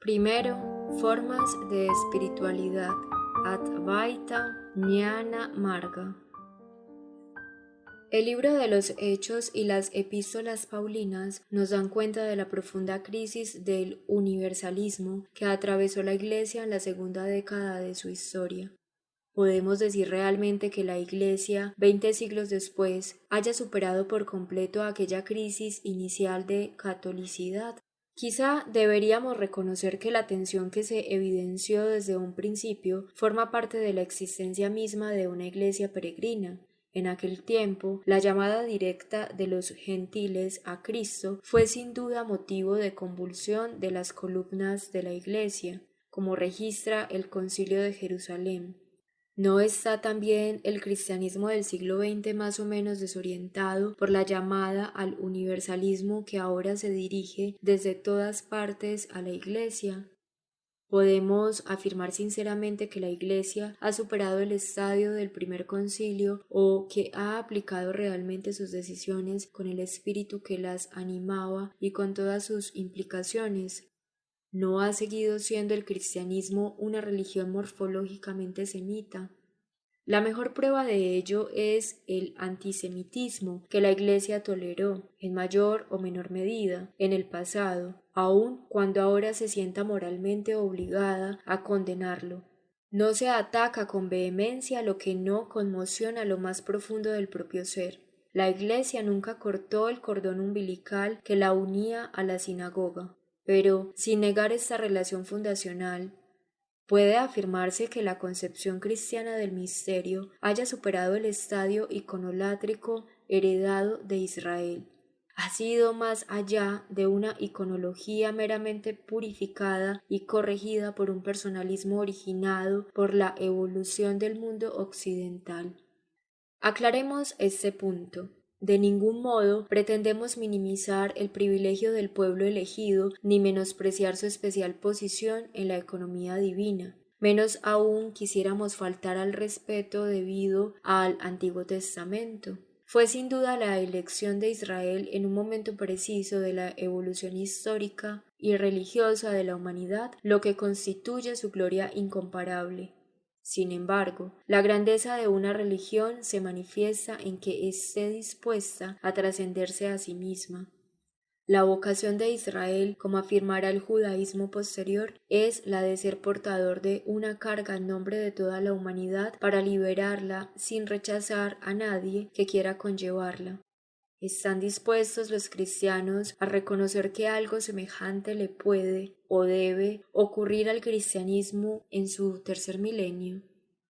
Primero, formas de espiritualidad. Advaita Jnana Marga. El libro de los Hechos y las epístolas paulinas nos dan cuenta de la profunda crisis del universalismo que atravesó la Iglesia en la segunda década de su historia. ¿Podemos decir realmente que la Iglesia, 20 siglos después, haya superado por completo aquella crisis inicial de catolicidad? Quizá deberíamos reconocer que la tensión que se evidenció desde un principio forma parte de la existencia misma de una Iglesia peregrina. En aquel tiempo, la llamada directa de los gentiles a Cristo fue sin duda motivo de convulsión de las columnas de la Iglesia, como registra el Concilio de Jerusalén. ¿No está también el cristianismo del siglo XX más o menos desorientado por la llamada al universalismo que ahora se dirige desde todas partes a la Iglesia? ¿Podemos afirmar sinceramente que la Iglesia ha superado el estadio del primer concilio o que ha aplicado realmente sus decisiones con el espíritu que las animaba y con todas sus implicaciones? ¿No ha seguido siendo el cristianismo una religión morfológicamente semita? La mejor prueba de ello es el antisemitismo que la Iglesia toleró, en mayor o menor medida, en el pasado, aun cuando ahora se sienta moralmente obligada a condenarlo. No se ataca con vehemencia lo que no conmociona lo más profundo del propio ser. La Iglesia nunca cortó el cordón umbilical que la unía a la sinagoga. Pero, sin negar esta relación fundacional, puede afirmarse que la concepción cristiana del misterio haya superado el estadio iconolátrico heredado de Israel. Ha sido más allá de una iconología meramente purificada y corregida por un personalismo originado por la evolución del mundo occidental. Aclaremos este punto. De ningún modo pretendemos minimizar el privilegio del pueblo elegido ni menospreciar su especial posición en la economía divina. Menos aún quisiéramos faltar al respeto debido al Antiguo Testamento. Fue sin duda la elección de Israel en un momento preciso de la evolución histórica y religiosa de la humanidad lo que constituye su gloria incomparable. Sin embargo, la grandeza de una religión se manifiesta en que esté dispuesta a trascenderse a sí misma. La vocación de Israel, como afirmará el judaísmo posterior, es la de ser portador de una carga en nombre de toda la humanidad para liberarla sin rechazar a nadie que quiera conllevarla. ¿Están dispuestos los cristianos a reconocer que algo semejante le puede o debe ocurrir al cristianismo en su tercer milenio?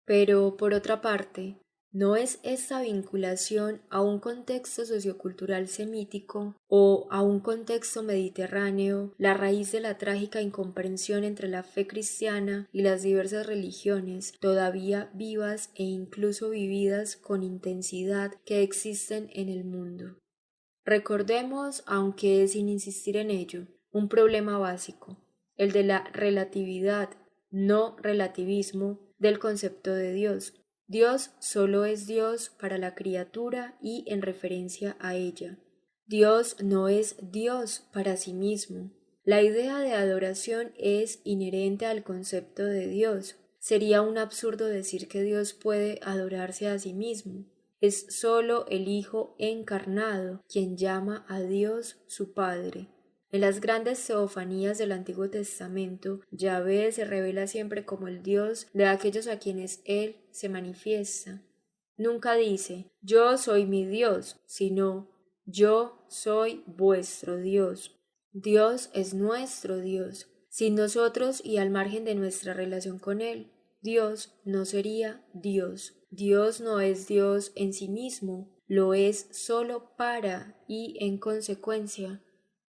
Pero, por otra parte, ¿no es esta vinculación a un contexto sociocultural semítico o a un contexto mediterráneo la raíz de la trágica incomprensión entre la fe cristiana y las diversas religiones todavía vivas e incluso vividas con intensidad que existen en el mundo? Recordemos, aunque sin insistir en ello, un problema básico, el de la relatividad, no relativismo, del concepto de Dios. Dios solo es Dios para la criatura y en referencia a ella. Dios no es Dios para sí mismo. La idea de adoración es inherente al concepto de Dios. Sería un absurdo decir que Dios puede adorarse a sí mismo. Es sólo el Hijo encarnado quien llama a Dios su Padre. En las grandes teofanías del Antiguo Testamento, Yahvé se revela siempre como el Dios de aquellos a quienes Él se manifiesta. Nunca dice, yo soy mi Dios, sino, yo soy vuestro Dios. Dios es nuestro Dios. Sin nosotros y al margen de nuestra relación con Él, Dios no sería Dios. Dios no es Dios en sí mismo, lo es solo para y en consecuencia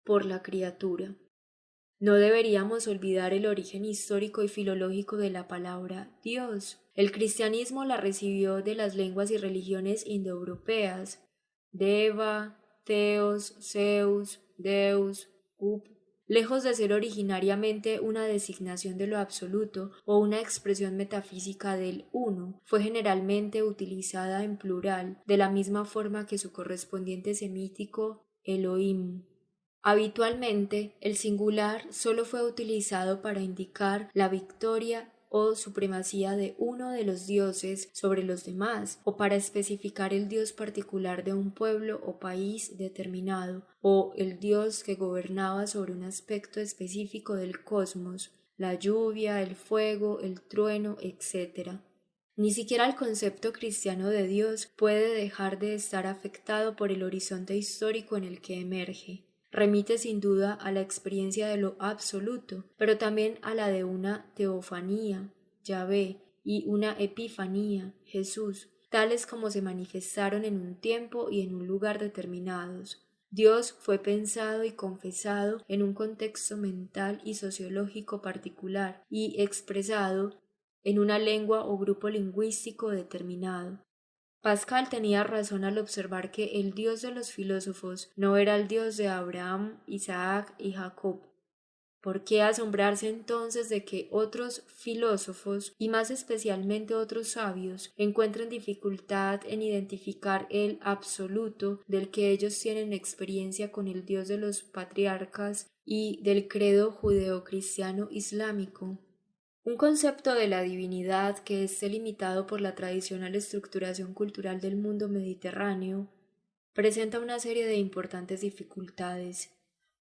por la criatura. No deberíamos olvidar el origen histórico y filológico de la palabra Dios. El cristianismo la recibió de las lenguas y religiones indoeuropeas, Deva, Theos, Zeus, Deus, Up. Lejos de ser originariamente una designación de lo absoluto o una expresión metafísica del uno, fue generalmente utilizada en plural, de la misma forma que su correspondiente semítico Elohim. Habitualmente, el singular solo fue utilizado para indicar la victoria o supremacía de uno de los dioses sobre los demás, o para especificar el dios particular de un pueblo o país determinado, o el dios que gobernaba sobre un aspecto específico del cosmos, la lluvia, el fuego, el trueno, etc. Ni siquiera el concepto cristiano de Dios puede dejar de estar afectado por el horizonte histórico en el que emerge. Remite sin duda a la experiencia de lo absoluto, pero también a la de una teofanía, Yahvé, y una epifanía, Jesús, tales como se manifestaron en un tiempo y en un lugar determinados. Dios fue pensado y confesado en un contexto mental y sociológico particular y expresado en una lengua o grupo lingüístico determinado. Pascal tenía razón al observar que el Dios de los filósofos no era el Dios de Abraham, Isaac y Jacob. ¿Por qué asombrarse entonces de que otros filósofos, y más especialmente otros sabios, encuentren dificultad en identificar el absoluto del que ellos tienen experiencia con el Dios de los patriarcas y del credo judeocristiano islámico? Un concepto de la divinidad que esté limitado por la tradicional estructuración cultural del mundo mediterráneo presenta una serie de importantes dificultades.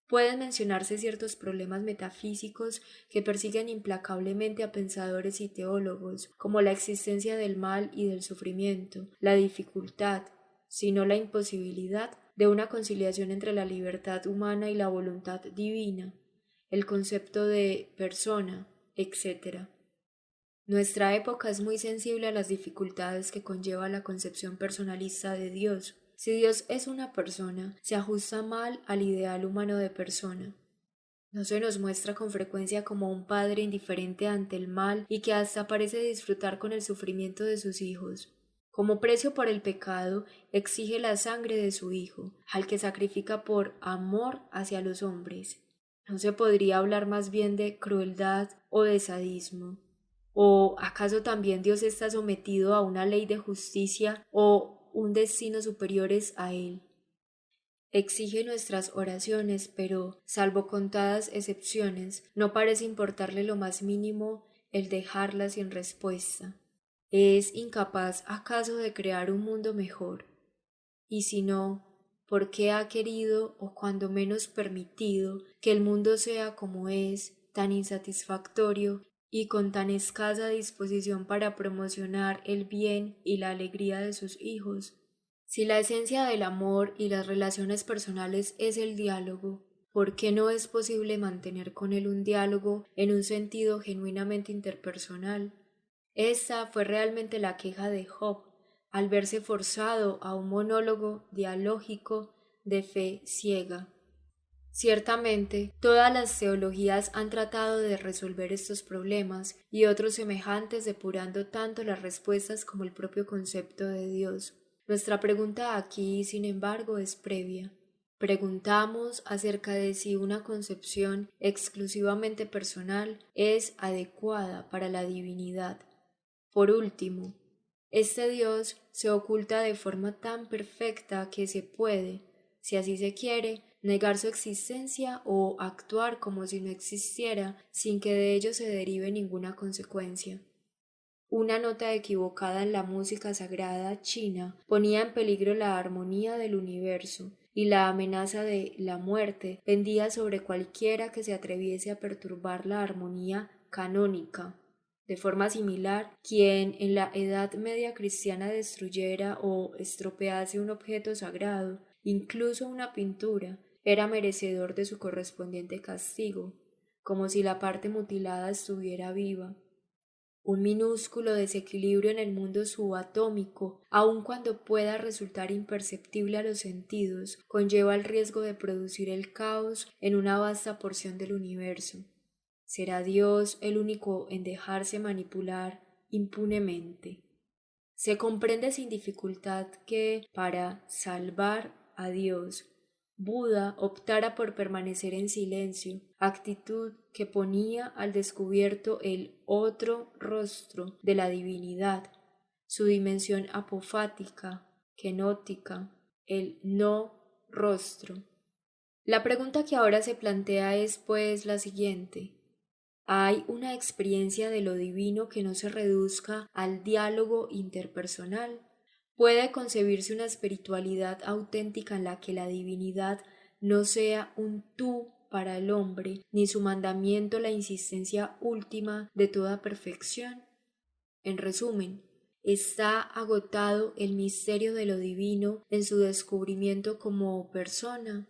Pueden mencionarse ciertos problemas metafísicos que persiguen implacablemente a pensadores y teólogos, como la existencia del mal y del sufrimiento, la dificultad, si no la imposibilidad, de una conciliación entre la libertad humana y la voluntad divina, el concepto de persona, etc. Nuestra época es muy sensible a las dificultades que conlleva la concepción personalista de Dios. Si Dios es una persona, se ajusta mal al ideal humano de persona. No se nos muestra con frecuencia como un padre indiferente ante el mal y que hasta parece disfrutar con el sufrimiento de sus hijos. Como precio por el pecado, exige la sangre de su hijo, al que sacrifica por amor hacia los hombres. ¿No se podría hablar más bien de crueldad o de sadismo? ¿O acaso también Dios está sometido a una ley de justicia o un destino superiores a él? Exige nuestras oraciones, pero, salvo contadas excepciones, no parece importarle lo más mínimo el dejarlas sin respuesta. ¿Es incapaz acaso de crear un mundo mejor? Y si no, ¿por qué ha querido o cuando menos permitido que el mundo sea como es, tan insatisfactorio y con tan escasa disposición para promocionar el bien y la alegría de sus hijos? Si la esencia del amor y las relaciones personales es el diálogo, ¿por qué no es posible mantener con él un diálogo en un sentido genuinamente interpersonal? Esa fue realmente la queja de Job, al verse forzado a un monólogo dialógico de fe ciega. Ciertamente, todas las teologías han tratado de resolver estos problemas y otros semejantes depurando tanto las respuestas como el propio concepto de Dios. Nuestra pregunta aquí, sin embargo, es previa. Preguntamos acerca de si una concepción exclusivamente personal es adecuada para la divinidad. Por último, este Dios se oculta de forma tan perfecta que se puede, si así se quiere, negar su existencia o actuar como si no existiera sin que de ello se derive ninguna consecuencia. Una nota equivocada en la música sagrada china ponía en peligro la armonía del universo, y la amenaza de la muerte pendía sobre cualquiera que se atreviese a perturbar la armonía canónica. De forma similar, quien en la Edad Media cristiana destruyera o estropease un objeto sagrado, incluso una pintura, era merecedor de su correspondiente castigo, como si la parte mutilada estuviera viva. Un minúsculo desequilibrio en el mundo subatómico, aun cuando pueda resultar imperceptible a los sentidos, conlleva el riesgo de producir el caos en una vasta porción del universo. ¿Será Dios el único en dejarse manipular impunemente? Se comprende sin dificultad que, para salvar a Dios, Buda optara por permanecer en silencio, actitud que ponía al descubierto el otro rostro de la divinidad, su dimensión apofática, kenótica, el no rostro. La pregunta que ahora se plantea es pues la siguiente. ¿Hay una experiencia de lo divino que no se reduzca al diálogo interpersonal? ¿Puede concebirse una espiritualidad auténtica en la que la divinidad no sea un tú para el hombre, ni su mandamiento la insistencia última de toda perfección? En resumen, está agotado el misterio de lo divino en su descubrimiento como persona.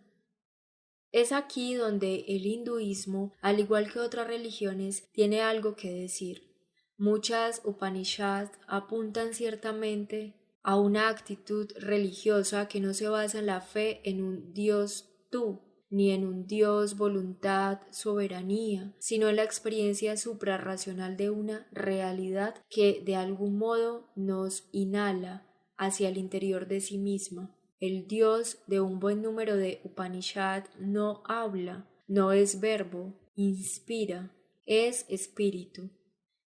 Es aquí donde el hinduismo, al igual que otras religiones, tiene algo que decir. Muchas Upanishads apuntan ciertamente a una actitud religiosa que no se basa en la fe en un Dios tú, ni en un Dios voluntad, soberanía, sino en la experiencia suprarracional de una realidad que de algún modo nos inhala hacia el interior de sí misma. El Dios de un buen número de Upanishad no habla, no es verbo, inspira, es espíritu.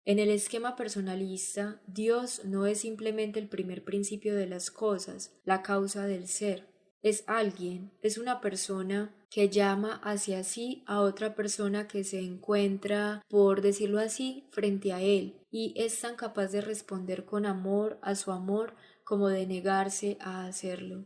En el esquema personalista, Dios no es simplemente el primer principio de las cosas, la causa del ser. Es alguien, es una persona que llama hacia sí a otra persona que se encuentra, por decirlo así, frente a él, y es tan capaz de responder con amor a su amor como de negarse a hacerlo.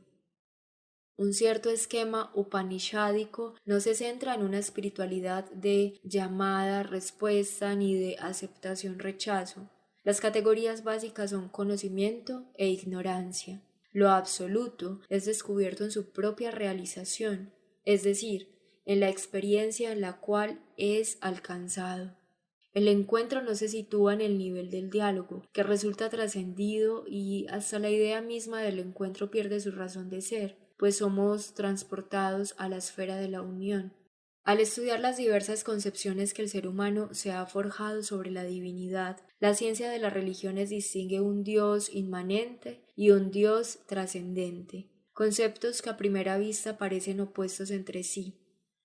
Un cierto esquema upanishádico no se centra en una espiritualidad de llamada-respuesta ni de aceptación-rechazo. Las categorías básicas son conocimiento e ignorancia. Lo absoluto es descubierto en su propia realización, es decir, en la experiencia en la cual es alcanzado. El encuentro no se sitúa en el nivel del diálogo, que resulta trascendido y hasta la idea misma del encuentro pierde su razón de ser, pues somos transportados a la esfera de la unión. Al estudiar las diversas concepciones que el ser humano se ha forjado sobre la divinidad, la ciencia de las religiones distingue un Dios inmanente y un Dios trascendente, conceptos que a primera vista parecen opuestos entre sí.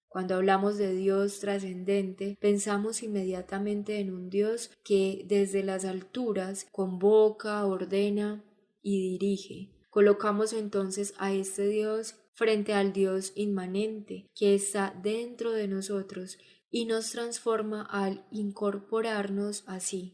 Cuando hablamos de Dios trascendente, pensamos inmediatamente en un Dios que desde las alturas convoca, ordena y dirige. Colocamos entonces a este Dios frente al Dios inmanente que está dentro de nosotros y nos transforma al incorporarnos así.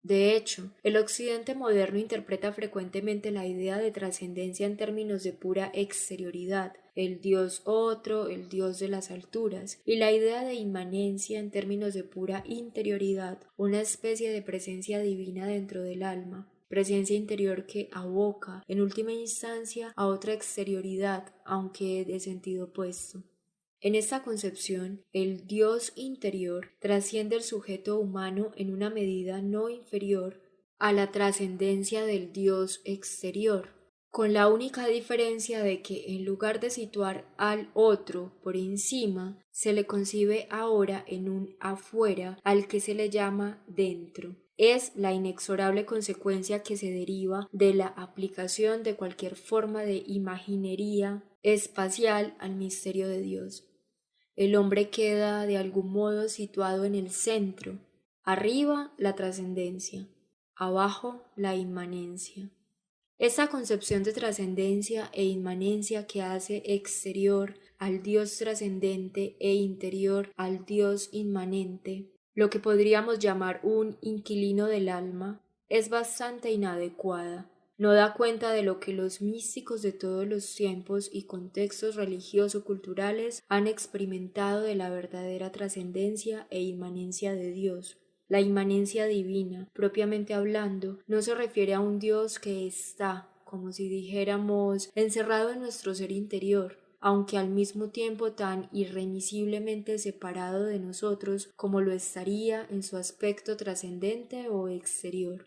De hecho, el occidente moderno interpreta frecuentemente la idea de trascendencia en términos de pura exterioridad, el Dios otro, el Dios de las alturas, y la idea de inmanencia en términos de pura interioridad, una especie de presencia divina dentro del alma, presencia interior que aboca, en última instancia, a otra exterioridad, aunque de sentido opuesto. En esta concepción, el Dios interior trasciende el sujeto humano en una medida no inferior a la trascendencia del Dios exterior, con la única diferencia de que en lugar de situar al otro por encima, se le concibe ahora en un afuera al que se le llama dentro. Es la inexorable consecuencia que se deriva de la aplicación de cualquier forma de imaginería espacial al misterio de Dios. El hombre queda de algún modo situado en el centro, arriba la trascendencia, abajo la inmanencia. Esta concepción de trascendencia e inmanencia que hace exterior al Dios trascendente e interior al Dios inmanente, lo que podríamos llamar un inquilino del alma, es bastante inadecuada. No da cuenta de lo que los místicos de todos los tiempos y contextos religioso-culturales han experimentado de la verdadera trascendencia e inmanencia de Dios. La inmanencia divina, propiamente hablando, no se refiere a un Dios que está, como si dijéramos, encerrado en nuestro ser interior, aunque al mismo tiempo tan irremisiblemente separado de nosotros como lo estaría en su aspecto trascendente o exterior.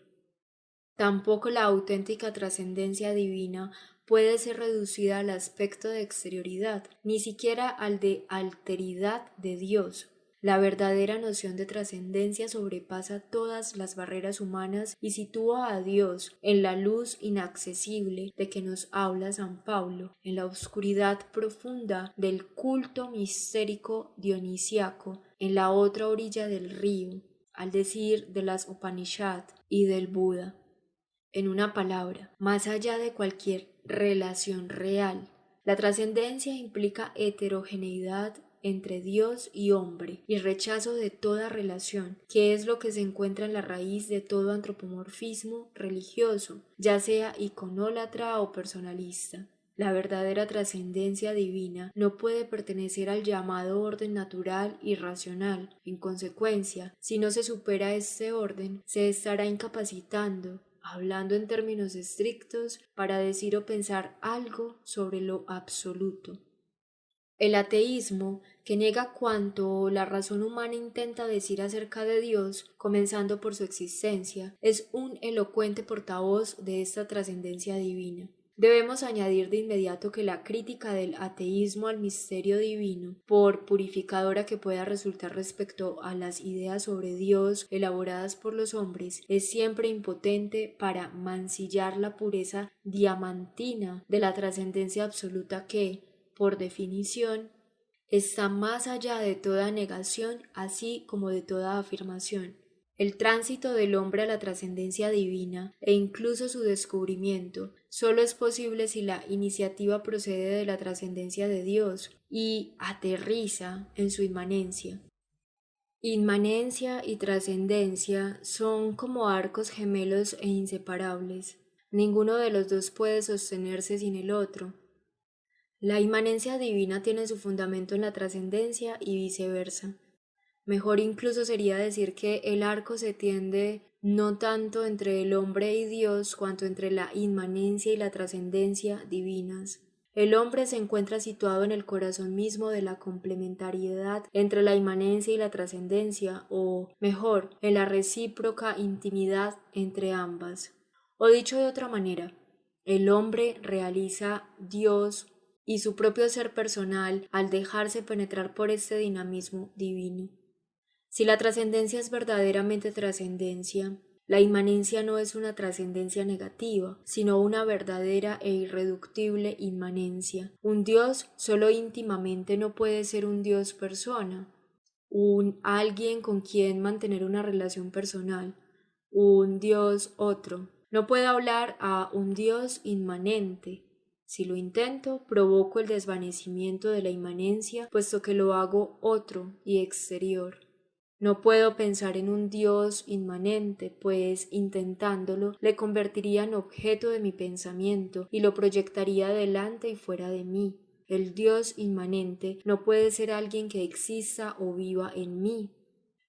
Tampoco la auténtica trascendencia divina puede ser reducida al aspecto de exterioridad, ni siquiera al de alteridad de Dios. La verdadera noción de trascendencia sobrepasa todas las barreras humanas y sitúa a Dios en la luz inaccesible de que nos habla San Pablo, en la oscuridad profunda del culto mistérico dionisiaco, en la otra orilla del río, al decir de las Upanishad y del Buda. En una palabra, más allá de cualquier relación real, La trascendencia implica heterogeneidad entre Dios y hombre y rechazo de toda relación, que es lo que se encuentra en la raíz de todo antropomorfismo religioso, ya sea iconólatra o personalista. La verdadera trascendencia divina no puede pertenecer al llamado orden natural y racional. En consecuencia, si no se supera este orden, se estará incapacitando, hablando en términos estrictos, para decir o pensar algo sobre lo absoluto. El ateísmo, que niega cuanto la razón humana intenta decir acerca de Dios, comenzando por su existencia, es un elocuente portavoz de esta trascendencia divina. Debemos añadir de inmediato que la crítica del ateísmo al misterio divino, por purificadora que pueda resultar respecto a las ideas sobre Dios elaboradas por los hombres, es siempre impotente para mancillar la pureza diamantina de la trascendencia absoluta que, por definición, está más allá de toda negación, así como de toda afirmación. El tránsito del hombre a la trascendencia divina e incluso su descubrimiento solo es posible si la iniciativa procede de la trascendencia de Dios y aterriza en su inmanencia. Inmanencia y trascendencia son como arcos gemelos e inseparables. Ninguno de los dos puede sostenerse sin el otro. La inmanencia divina tiene su fundamento en la trascendencia y viceversa. Mejor incluso sería decir que el arco se tiende no tanto entre el hombre y Dios cuanto entre la inmanencia y la trascendencia divinas. El hombre se encuentra situado en el corazón mismo de la complementariedad entre la inmanencia y la trascendencia, o, mejor, en la recíproca intimidad entre ambas. O dicho de otra manera, el hombre realiza Dios y su propio ser personal al dejarse penetrar por este dinamismo divino. Si la trascendencia es verdaderamente trascendencia, la inmanencia no es una trascendencia negativa, sino una verdadera e irreductible inmanencia. Un Dios solo íntimamente no puede ser un Dios persona, un alguien con quien mantener una relación personal, un Dios otro. No puedo hablar a un Dios inmanente. Si lo intento, provoco el desvanecimiento de la inmanencia, puesto que lo hago otro y exterior. No puedo pensar en un Dios inmanente, pues intentándolo le convertiría en objeto de mi pensamiento y lo proyectaría delante y fuera de mí. El Dios inmanente no puede ser alguien que exista o viva en mí,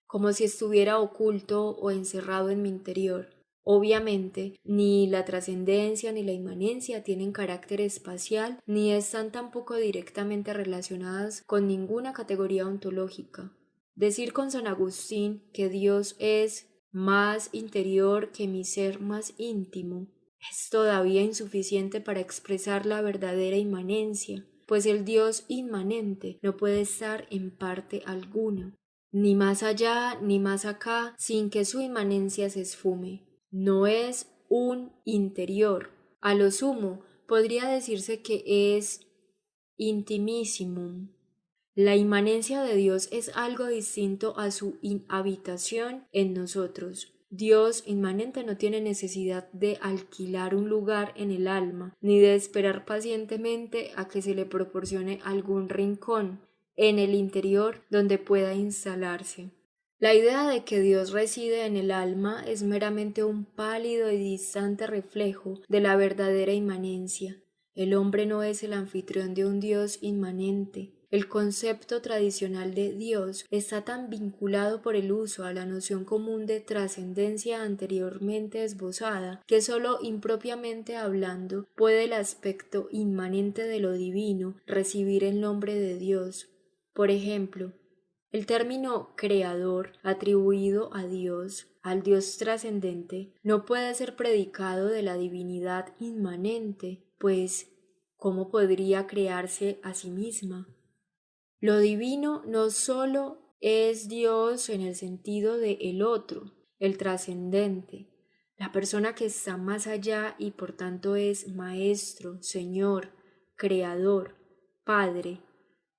como si estuviera oculto o encerrado en mi interior. Obviamente, ni la trascendencia ni la inmanencia tienen carácter espacial, ni están tampoco directamente relacionadas con ninguna categoría ontológica. Decir con San Agustín que Dios es más interior que mi ser más íntimo es todavía insuficiente para expresar la verdadera inmanencia, pues el Dios inmanente no puede estar en parte alguna, ni más allá ni más acá, sin que su inmanencia se esfume. No es un interior. A lo sumo, podría decirse que es intimissimum. La inmanencia de Dios es algo distinto a su inhabitación en nosotros. Dios inmanente no tiene necesidad de alquilar un lugar en el alma, ni de esperar pacientemente a que se le proporcione algún rincón en el interior donde pueda instalarse. La idea de que Dios reside en el alma es meramente un pálido y distante reflejo de la verdadera inmanencia. El hombre no es el anfitrión de un Dios inmanente. El concepto tradicional de Dios está tan vinculado por el uso a la noción común de trascendencia anteriormente esbozada que sólo impropiamente hablando puede el aspecto inmanente de lo divino recibir el nombre de Dios. Por ejemplo, el término creador atribuido a Dios, al Dios trascendente, no puede ser predicado de la divinidad inmanente, pues ¿cómo podría crearse a sí misma? Lo divino no sólo es Dios en el sentido de el otro, el trascendente, la persona que está más allá y por tanto es Maestro, Señor, Creador, Padre,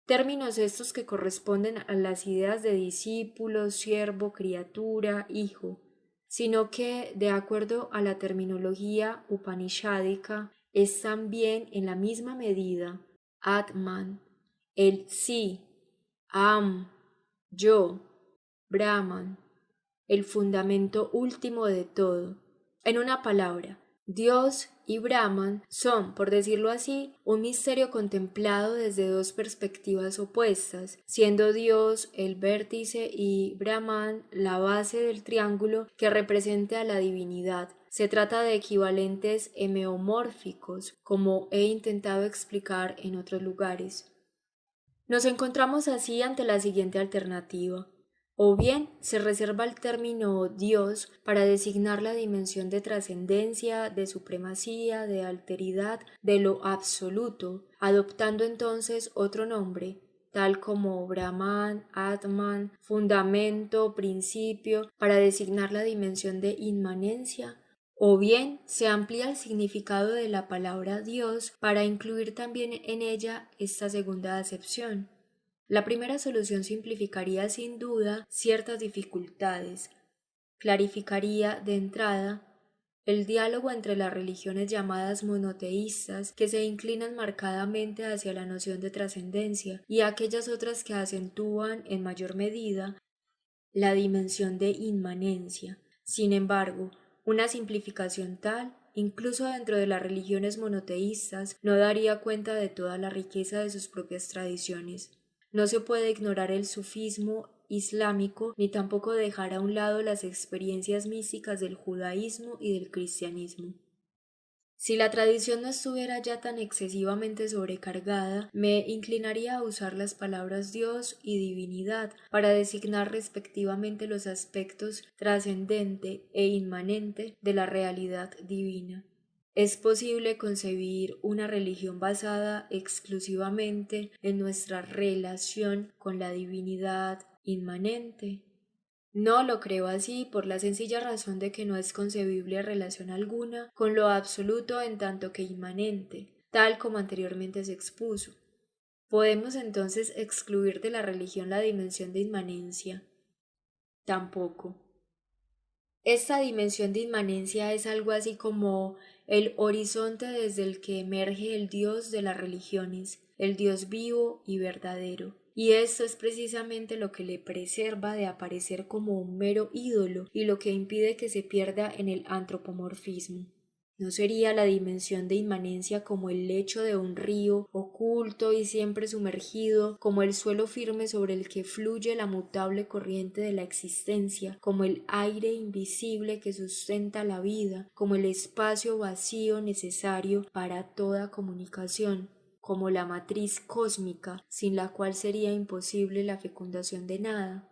términos estos que corresponden a las ideas de discípulo, siervo, criatura, hijo, sino que, de acuerdo a la terminología upanishádica, es también en la misma medida Atman, el sí, Aham, yo, Brahman, el fundamento último de todo. En una palabra, Dios y Brahman son, por decirlo así, un misterio contemplado desde dos perspectivas opuestas, siendo Dios el vértice y Brahman la base del triángulo que representa a la divinidad. Se trata de equivalentes homeomórficos, como he intentado explicar en otros lugares. Nos encontramos así ante la siguiente alternativa. O bien se reserva el término Dios para designar la dimensión de trascendencia, de supremacía, de alteridad, de lo absoluto, adoptando entonces otro nombre, tal como Brahman, Atman, fundamento, principio, para designar la dimensión de inmanencia. O bien se amplía el significado de la palabra Dios para incluir también en ella esta segunda acepción. La primera solución simplificaría sin duda ciertas dificultades, clarificaría de entrada el diálogo entre las religiones llamadas monoteístas, que se inclinan marcadamente hacia la noción de trascendencia, y aquellas otras que acentúan en mayor medida la dimensión de inmanencia. Sin embargo, una simplificación tal, incluso dentro de las religiones monoteístas, no daría cuenta de toda la riqueza de sus propias tradiciones. No se puede ignorar el sufismo islámico ni tampoco dejar a un lado las experiencias místicas del judaísmo y del cristianismo. Si la tradición no estuviera ya tan excesivamente sobrecargada, me inclinaría a usar las palabras Dios y divinidad para designar respectivamente los aspectos trascendente e inmanente de la realidad divina. ¿Es posible concebir una religión basada exclusivamente en nuestra relación con la divinidad inmanente? No lo creo así por la sencilla razón de que no es concebible relación alguna con lo absoluto en tanto que inmanente, tal como anteriormente se expuso. ¿Podemos entonces excluir de la religión la dimensión de inmanencia? Tampoco. Esta dimensión de inmanencia es algo así como el horizonte desde el que emerge el Dios de las religiones, el Dios vivo y verdadero. Y esto es precisamente lo que le preserva de aparecer como un mero ídolo y lo que impide que se pierda en el antropomorfismo. ¿No sería la dimensión de inmanencia como el lecho de un río, oculto y siempre sumergido, como el suelo firme sobre el que fluye la mutable corriente de la existencia, como el aire invisible que sustenta la vida, como el espacio vacío necesario para toda comunicación, como la matriz cósmica, sin la cual sería imposible la fecundación de nada?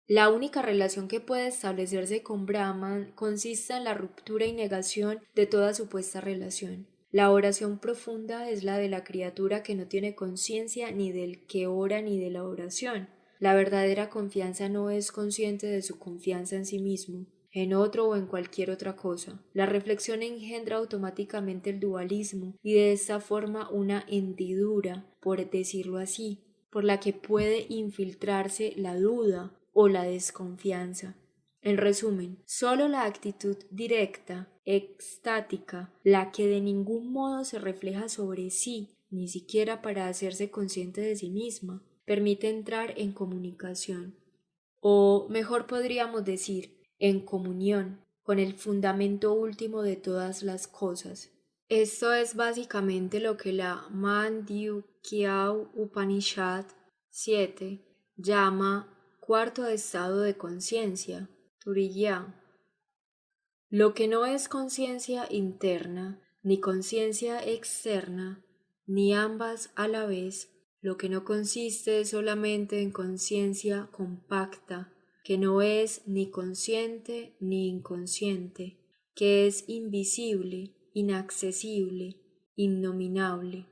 La única relación que puede establecerse con Brahman consiste en la ruptura y negación de toda supuesta relación. La oración profunda es la de la criatura que no tiene conciencia ni del que ora ni de la oración. La verdadera confianza no es consciente de su confianza en sí mismo, en otro o en cualquier otra cosa. La reflexión engendra automáticamente el dualismo y de esta forma una hendidura, por decirlo así, por la que puede infiltrarse la duda o la desconfianza. En resumen, sólo la actitud directa, extática, la que de ningún modo se refleja sobre sí, ni siquiera para hacerse consciente de sí misma, permite entrar en comunicación, o mejor podríamos decir, en comunión, con el fundamento último de todas las cosas. Esto es básicamente lo que la Mandukya Upanishad 7 llama cuarto estado de conciencia, Turiya. Lo que no es conciencia interna, ni conciencia externa, ni ambas a la vez, lo que no consiste solamente en conciencia compacta, que no es ni consciente ni inconsciente, que es invisible, inaccesible, innominable,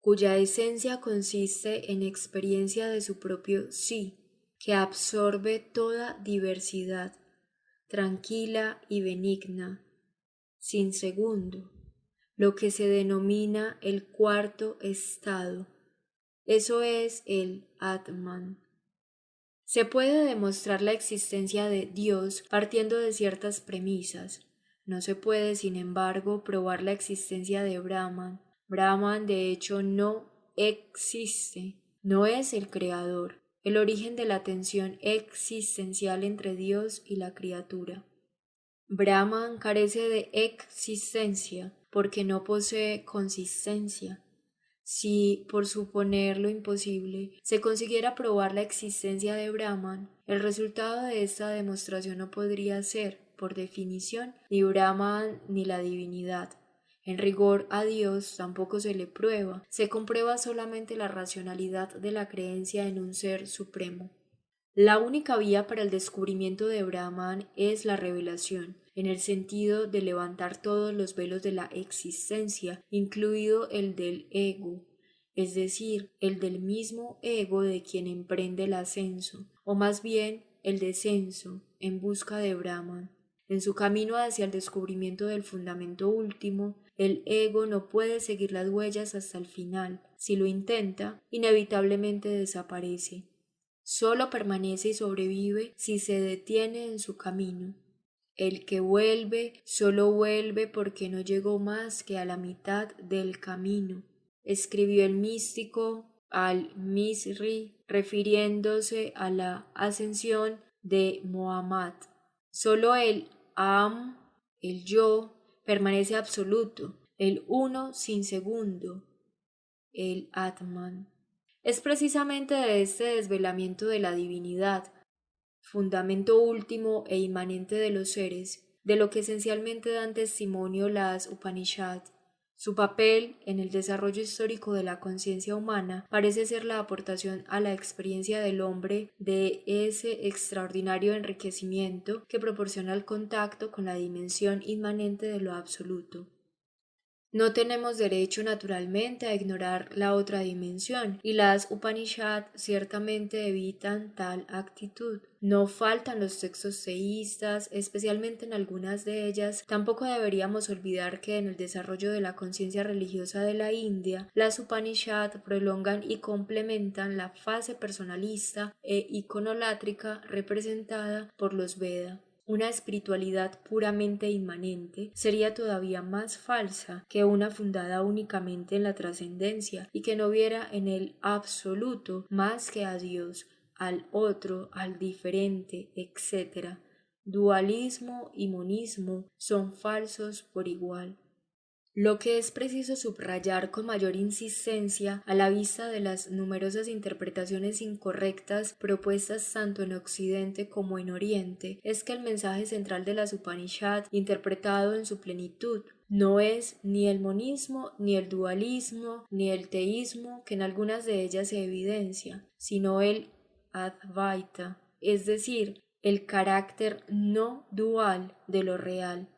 cuya esencia consiste en experiencia de su propio sí, que absorbe toda diversidad, tranquila y benigna, sin segundo, lo que se denomina el cuarto estado. Eso es el Atman. Se puede demostrar la existencia de Dios partiendo de ciertas premisas. No se puede, sin embargo, probar la existencia de Brahman. Brahman, de hecho, no existe, no es el creador, el origen de la tensión existencial entre Dios y la criatura. Brahman carece de existencia porque no posee consistencia. Si, por suponer lo imposible, se consiguiera probar la existencia de Brahman, el resultado de esta demostración no podría ser, por definición, ni Brahman ni la divinidad. En rigor a Dios tampoco se le prueba, se comprueba solamente la racionalidad de la creencia en un ser supremo. La única vía para el descubrimiento de Brahman es la revelación, en el sentido de levantar todos los velos de la existencia, incluido el del ego, es decir, el del mismo ego de quien emprende el ascenso, o más bien el descenso, en busca de Brahman. En su camino hacia el descubrimiento del fundamento último, el ego no puede seguir las huellas hasta el final. Si lo intenta, inevitablemente desaparece. Solo permanece y sobrevive si se detiene en su camino. El que vuelve solo vuelve porque no llegó más que a la mitad del camino, escribió el místico al-Misri, refiriéndose a la ascensión de Muhammad. Solo el el yo, permanece absoluto, el uno sin segundo, el Atman. Es precisamente de este desvelamiento de la divinidad, fundamento último e inmanente de los seres, de lo que esencialmente dan testimonio las Upanishad. Su papel en el desarrollo histórico de la conciencia humana parece ser la aportación a la experiencia del hombre de ese extraordinario enriquecimiento que proporciona el contacto con la dimensión inmanente de lo absoluto. No tenemos derecho naturalmente a ignorar la otra dimensión, y las Upanishad ciertamente evitan tal actitud. No faltan los textos teístas, especialmente en algunas de ellas. Tampoco deberíamos olvidar que en el desarrollo de la conciencia religiosa de la India, las Upanishad prolongan y complementan la fase personalista e iconolátrica representada por los Veda. Una espiritualidad puramente inmanente sería todavía más falsa que una fundada únicamente en la trascendencia y que no viera en el absoluto más que a Dios, al otro, al diferente, etc. Dualismo y monismo son falsos por igual. Lo que es preciso subrayar con mayor insistencia a la vista de las numerosas interpretaciones incorrectas propuestas tanto en Occidente como en Oriente es que el mensaje central de las Upanishad, interpretado en su plenitud, no es ni el monismo, ni el dualismo, ni el teísmo que en algunas de ellas se evidencia, sino el Advaita, es decir, el carácter no dual de lo real,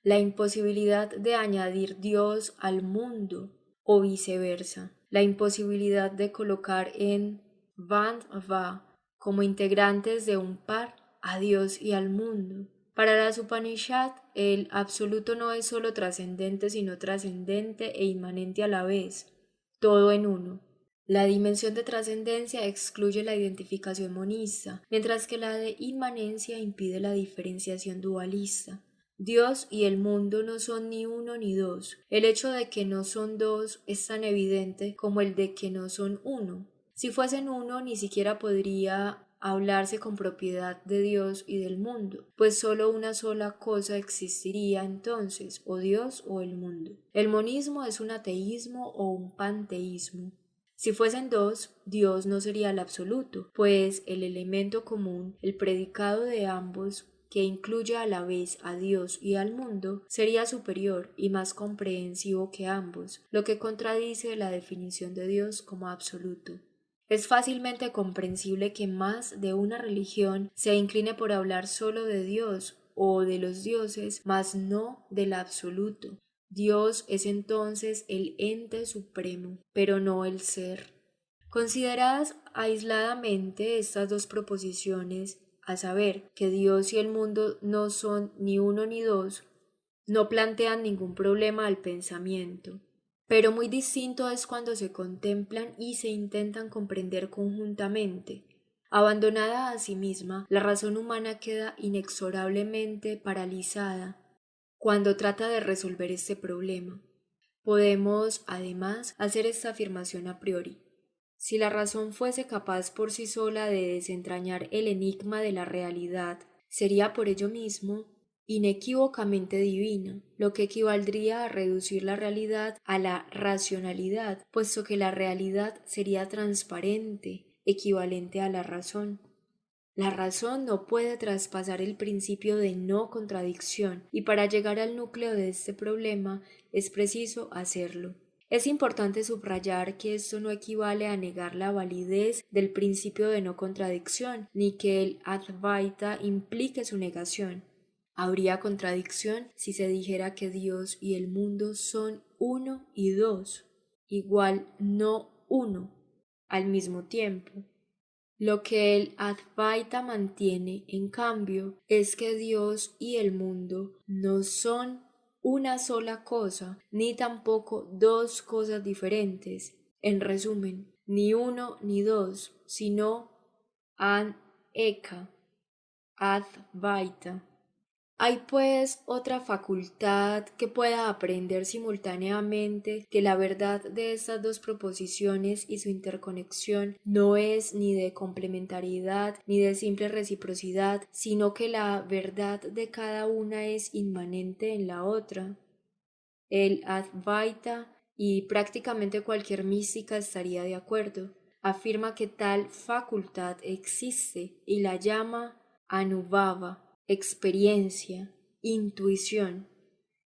la imposibilidad de añadir Dios al mundo o viceversa, la imposibilidad de colocar en Bandhava como integrantes de un par a Dios y al mundo. Para las Upanishad, el absoluto no es sólo trascendente, sino trascendente e inmanente a la vez, todo en uno. La dimensión de trascendencia excluye la identificación monista, mientras que la de inmanencia impide la diferenciación dualista. Dios y el mundo no son ni uno ni dos. El hecho de que no son dos es tan evidente como el de que no son uno. Si fuesen uno, ni siquiera podría hablarse con propiedad de Dios y del mundo, pues solo una sola cosa existiría entonces, o Dios o el mundo. El monismo es un ateísmo o un panteísmo. Si fuesen dos, Dios no sería el absoluto, pues el elemento común, el predicado de ambos, que incluye a la vez a Dios y al mundo, sería superior y más comprensivo que ambos, lo que contradice la definición de Dios como absoluto. Es fácilmente comprensible que más de una religión se incline por hablar solo de Dios o de los dioses, mas no del absoluto. Dios es entonces el ente supremo, pero no el ser. Consideradas aisladamente estas dos proposiciones, a saber, que Dios y el mundo no son ni uno ni dos, no plantean ningún problema al pensamiento. Pero muy distinto es cuando se contemplan y se intentan comprender conjuntamente. Abandonada a sí misma, la razón humana queda inexorablemente paralizada cuando trata de resolver este problema. Podemos, además, hacer esta afirmación a priori. Si la razón fuese capaz por sí sola de desentrañar el enigma de la realidad, sería por ello mismo inequívocamente divina, lo que equivaldría a reducir la realidad a la racionalidad, puesto que la realidad sería transparente, equivalente a la razón. La razón no puede traspasar el principio de no contradicción, y para llegar al núcleo de este problema es preciso hacerlo. Es importante subrayar que esto no equivale a negar la validez del principio de no contradicción, ni que el Advaita implique su negación. Habría contradicción si se dijera que Dios y el mundo son uno y dos, igual no uno, al mismo tiempo. Lo que el Advaita mantiene, en cambio, es que Dios y el mundo no son una sola cosa, ni tampoco dos cosas diferentes. En resumen, ni uno ni dos, sino an eka, Advaita. Hay pues otra facultad que pueda aprender simultáneamente que la verdad de estas dos proposiciones y su interconexión no es ni de complementariedad ni de simple reciprocidad, sino que la verdad de cada una es inmanente en la otra. El Advaita y prácticamente cualquier mística estaría de acuerdo. Afirma que tal facultad existe y la llama Anubhava, experiencia, intuición,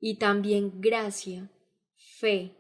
y también gracia, fe,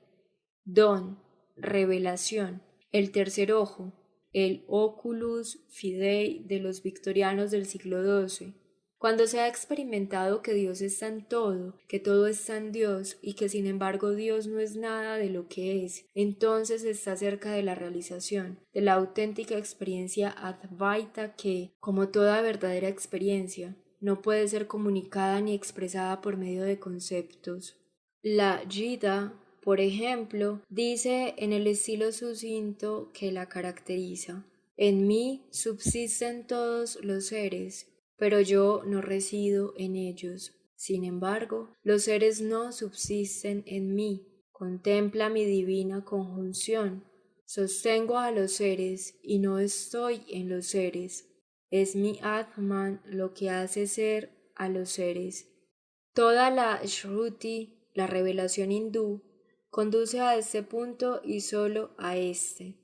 don, revelación, el tercer ojo, el oculus fidei de los victorianos del siglo XII. Cuando se ha experimentado que Dios está en todo, que todo está en Dios y que sin embargo Dios no es nada de lo que es, entonces está cerca de la realización, de la auténtica experiencia Advaita que, como toda verdadera experiencia, no puede ser comunicada ni expresada por medio de conceptos. La Gita, por ejemplo, dice en el estilo sucinto que la caracteriza: en mí subsisten todos los seres, pero yo no resido en ellos. Sin embargo, los seres no subsisten en mí. Contempla mi divina conjunción. Sostengo a los seres y no estoy en los seres. Es mi Atman lo que hace ser a los seres. Toda la Shruti, la revelación hindú, conduce a este punto y solo a este: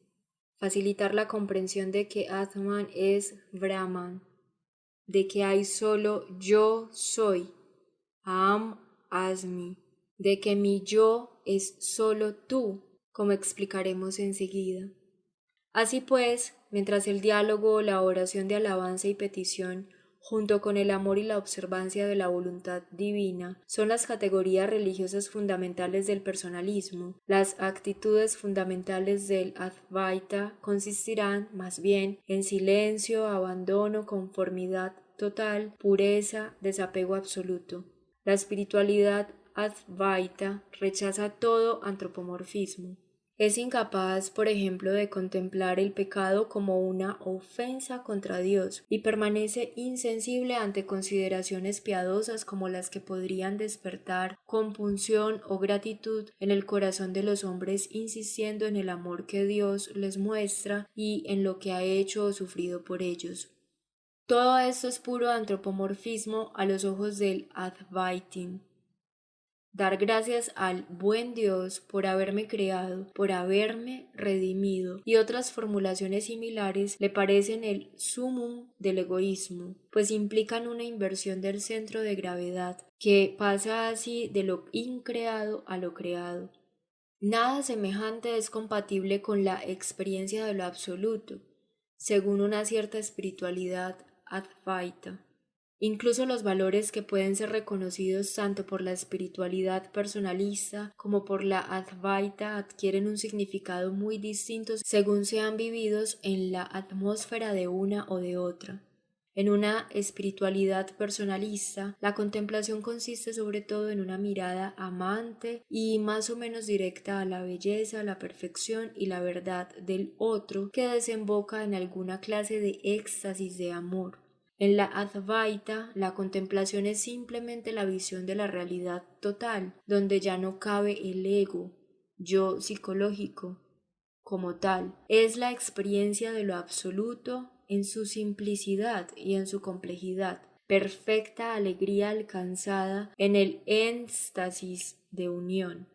facilitar la comprensión de que Atman es Brahman, de que hay solo yo soy, Aham Asmi, de que mi yo es solo tú, como explicaremos enseguida. Así pues, mientras el diálogo, la oración de alabanza y petición, junto con el amor y la observancia de la voluntad divina, son las categorías religiosas fundamentales del personalismo, las actitudes fundamentales del Advaita consistirán, más bien, en silencio, abandono, conformidad total, pureza, desapego absoluto. La espiritualidad Advaita rechaza todo antropomorfismo. Es incapaz, por ejemplo, de contemplar el pecado como una ofensa contra Dios y permanece insensible ante consideraciones piadosas como las que podrían despertar compunción o gratitud en el corazón de los hombres, insistiendo en el amor que Dios les muestra y en lo que ha hecho o sufrido por ellos. Todo esto es puro antropomorfismo a los ojos del Advaitin. Dar gracias al buen Dios por haberme creado, por haberme redimido y otras formulaciones similares le parecen el sumum del egoísmo, pues implican una inversión del centro de gravedad que pasa así de lo increado a lo creado. Nada semejante es compatible con la experiencia de lo absoluto, según una cierta espiritualidad Advaita. Incluso los valores que pueden ser reconocidos tanto por la espiritualidad personalista como por la Advaita adquieren un significado muy distinto según sean vividos en la atmósfera de una o de otra. En una espiritualidad personalista, la contemplación consiste sobre todo en una mirada amante y más o menos directa a la belleza, la perfección y la verdad del otro que desemboca en alguna clase de éxtasis de amor. En la Advaita, la contemplación es simplemente la visión de la realidad total, donde ya no cabe el ego, yo psicológico, como tal. Es la experiencia de lo absoluto en su simplicidad y en su complejidad, perfecta alegría alcanzada en el éxtasis de unión.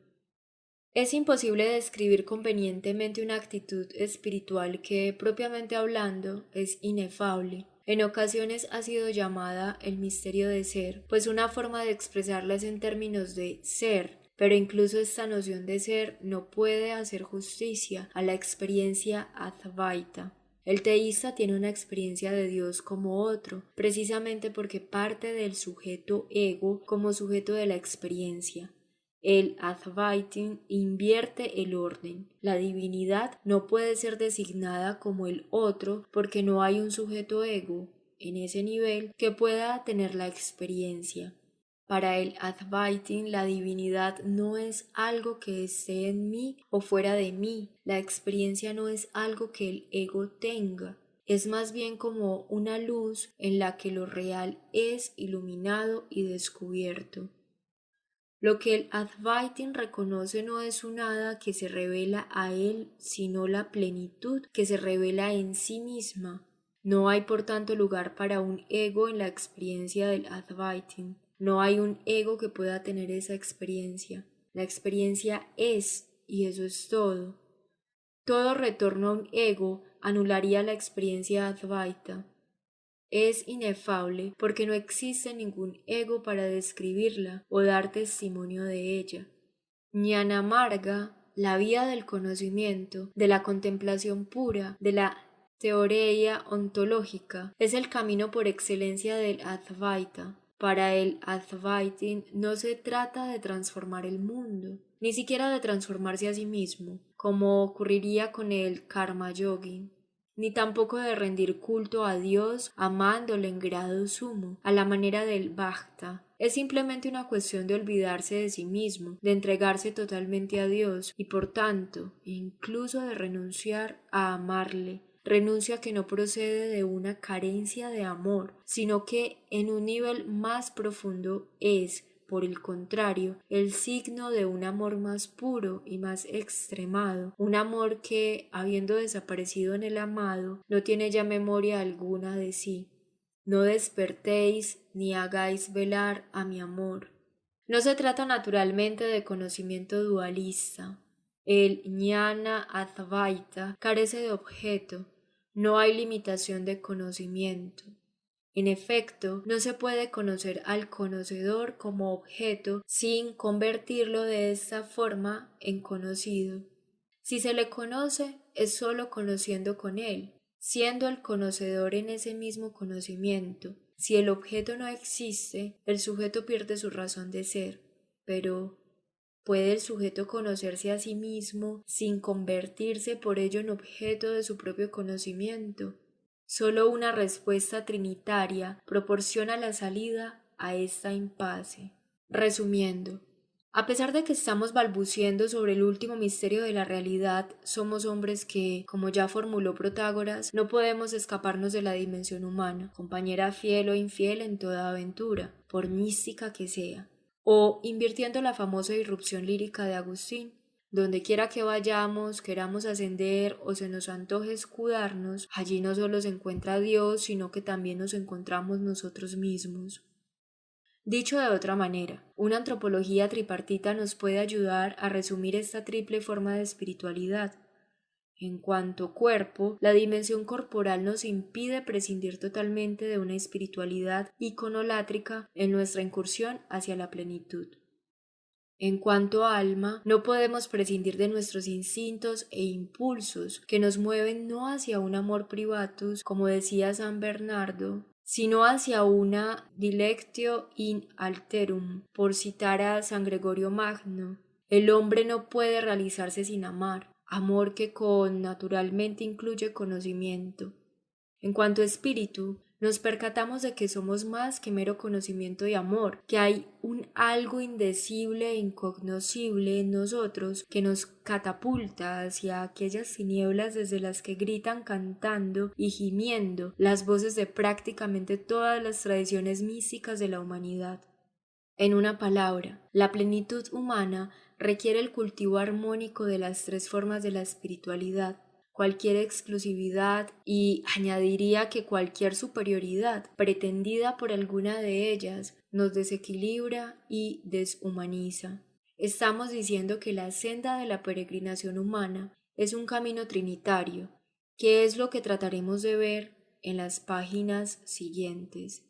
Es imposible describir convenientemente una actitud espiritual que, propiamente hablando, es inefable. En ocasiones ha sido llamada el misterio de ser, pues una forma de expresarla es en términos de ser, pero incluso esta noción de ser no puede hacer justicia a la experiencia advaita. El teísta tiene una experiencia de Dios como otro, precisamente porque parte del sujeto ego como sujeto de la experiencia. El Advaitin invierte el orden. La divinidad no puede ser designada como el otro porque no hay un sujeto ego en ese nivel que pueda tener la experiencia. Para el Advaitin la divinidad no es algo que esté en mí o fuera de mí. La experiencia no es algo que el ego tenga. Es más bien como una luz en la que lo real es iluminado y descubierto. Lo que el Advaitin reconoce no es un hada que se revela a él, sino la plenitud que se revela en sí misma. No hay por tanto lugar para un ego en la experiencia del Advaitin. No hay un ego que pueda tener esa experiencia. La experiencia es, y eso es todo. Todo retorno a un ego anularía la experiencia Advaita. Es inefable porque no existe ningún ego para describirla o dar testimonio de ella. Jnana Marga, la vía del conocimiento, de la contemplación pura, de la teoría ontológica, es el camino por excelencia del Advaita. Para el Advaitin no se trata de transformar el mundo, ni siquiera de transformarse a sí mismo, como ocurriría con el Karma Yogi, ni tampoco de rendir culto a Dios amándole en grado sumo, a la manera del Bhakta. Es simplemente una cuestión de olvidarse de sí mismo, de entregarse totalmente a Dios y por tanto, incluso de renunciar a amarle. Renuncia que no procede de una carencia de amor, sino que en un nivel más profundo es, por el contrario, el signo de un amor más puro y más extremado, un amor que, habiendo desaparecido en el amado, no tiene ya memoria alguna de sí. No despertéis ni hagáis velar a mi amor. No se trata naturalmente de conocimiento dualista. El Jnana Advaita carece de objeto, no hay limitación de conocimiento. En efecto, no se puede conocer al conocedor como objeto sin convertirlo de esta forma en conocido. Si se le conoce, es sólo conociendo con él, siendo el conocedor en ese mismo conocimiento. Si el objeto no existe, el sujeto pierde su razón de ser. Pero, ¿puede el sujeto conocerse a sí mismo sin convertirse por ello en objeto de su propio conocimiento? Solo una respuesta trinitaria proporciona la salida a esta impasse. Resumiendo, a pesar de que estamos balbuciendo sobre el último misterio de la realidad, somos hombres que, como ya formuló Protágoras, no podemos escaparnos de la dimensión humana, compañera fiel o infiel en toda aventura, por mística que sea. O, invirtiendo la famosa irrupción lírica de Agustín, donde quiera que vayamos, queramos ascender o se nos antoje escudarnos, allí no solo se encuentra Dios, sino que también nos encontramos nosotros mismos. Dicho de otra manera, una antropología tripartita nos puede ayudar a resumir esta triple forma de espiritualidad. En cuanto cuerpo, la dimensión corporal nos impide prescindir totalmente de una espiritualidad iconolátrica en nuestra incursión hacia la plenitud. En cuanto a alma, no podemos prescindir de nuestros instintos e impulsos que nos mueven no hacia un amor privatus, como decía San Bernardo, sino hacia una dilectio in alterum, por citar a San Gregorio Magno. El hombre no puede realizarse sin amar, amor que naturalmente incluye conocimiento. En cuanto a espíritu, nos percatamos de que somos más que mero conocimiento y amor, que hay un algo indecible e incognoscible en nosotros que nos catapulta hacia aquellas tinieblas desde las que gritan cantando y gimiendo las voces de prácticamente todas las tradiciones místicas de la humanidad. En una palabra, la plenitud humana requiere el cultivo armónico de las tres formas de la espiritualidad. Cualquier exclusividad y añadiría que cualquier superioridad pretendida por alguna de ellas nos desequilibra y deshumaniza. Estamos diciendo que la senda de la peregrinación humana es un camino trinitario, que es lo que trataremos de ver en las páginas siguientes.